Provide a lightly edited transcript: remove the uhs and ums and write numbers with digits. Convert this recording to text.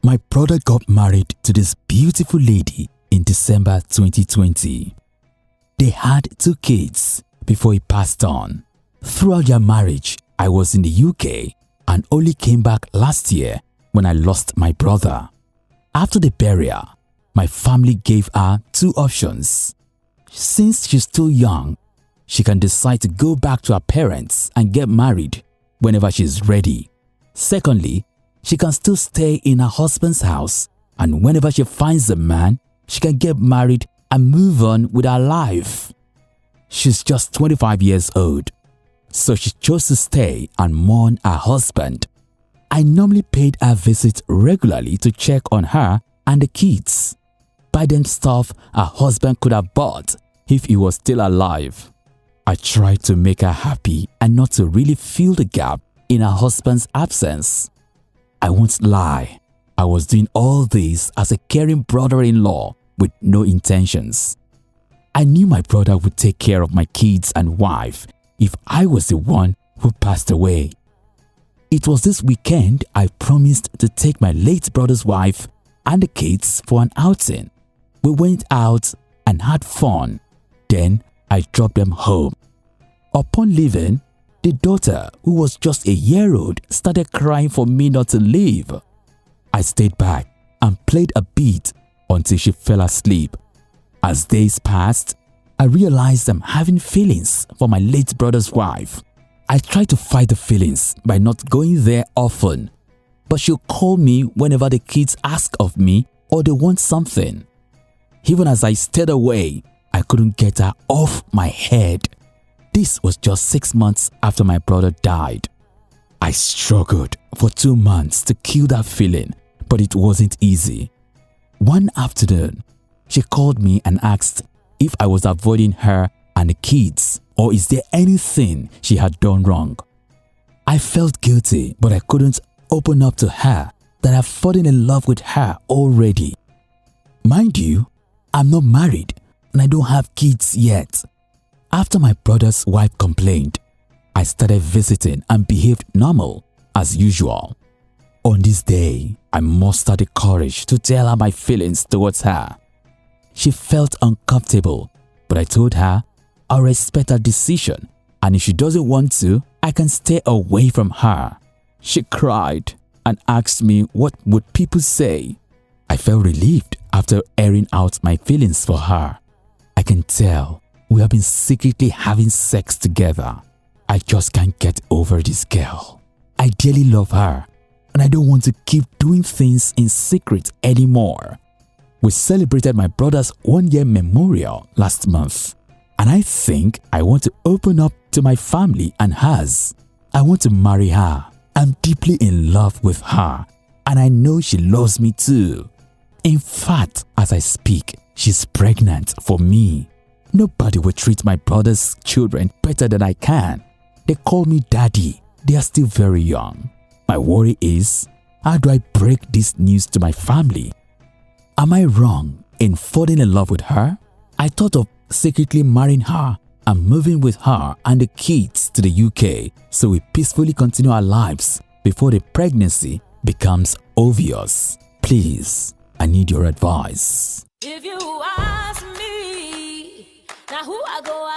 My brother got married to this beautiful lady in December 2020. They had 2 kids before he passed on. Throughout their marriage, I was in the UK and only came back last year when I lost my brother. After the burial, my family gave her 2 options. Since she's still young, she can decide to go back to her parents and get married whenever she's ready. Secondly, she can still stay in her husband's house, and whenever she finds a man, she can get married and move on with her life. She's just 25 years old, so she chose to stay and mourn her husband. I normally paid her visit regularly to check on her and the kids, buy them stuff her husband could have bought if he was still alive. I tried to make her happy and not to really fill the gap in her husband's absence. I won't lie, I was doing all this as a caring brother-in-law with no intentions. I knew my brother would take care of my kids and wife if I was the one who passed away. It was this weekend I promised to take my late brother's wife and the kids for an outing. We went out and had fun. Then I dropped them home. Upon leaving, the daughter, who was just a year old, started crying for me not to leave. I stayed back and played a bit until she fell asleep. As days passed, I realized I'm having feelings for my late brother's wife. I tried to fight the feelings by not going there often, but she'll call me whenever the kids ask of me or they want something. Even as I stayed away, I couldn't get her off my head. This was just 6 months after my brother died. I struggled for 2 months to kill that feeling, but it wasn't easy. One afternoon, she called me and asked if I was avoiding her and the kids, or is there anything she had done wrong. I felt guilty, but I couldn't open up to her that I've fallen in love with her already. Mind you, I'm not married and I don't have kids yet. After my brother's wife complained, I started visiting and behaved normal as usual. On this day, I mustered the courage to tell her my feelings towards her. She felt uncomfortable, but I told her I'll respect her decision, and if she doesn't want to, I can stay away from her. She cried and asked me what would people say. I felt relieved after airing out my feelings for her. I can tell we have been secretly having sex together. I just can't get over this girl. I dearly love her, and I don't want to keep doing things in secret anymore. We celebrated my brother's 1-year memorial last month, and I think I want to open up to my family and hers. I want to marry her. I'm deeply in love with her, and I know she loves me too. In fact, as I speak, she's pregnant for me. Nobody will treat my brother's children better than I can. They call me daddy. They are still very young. My worry is, how do I break this news to my family? Am I wrong in falling in love with her? I thought of secretly marrying her and moving with her and the kids to the UK so we peacefully continue our lives before the pregnancy becomes obvious. Please, I need your advice. If you ask me, now who I go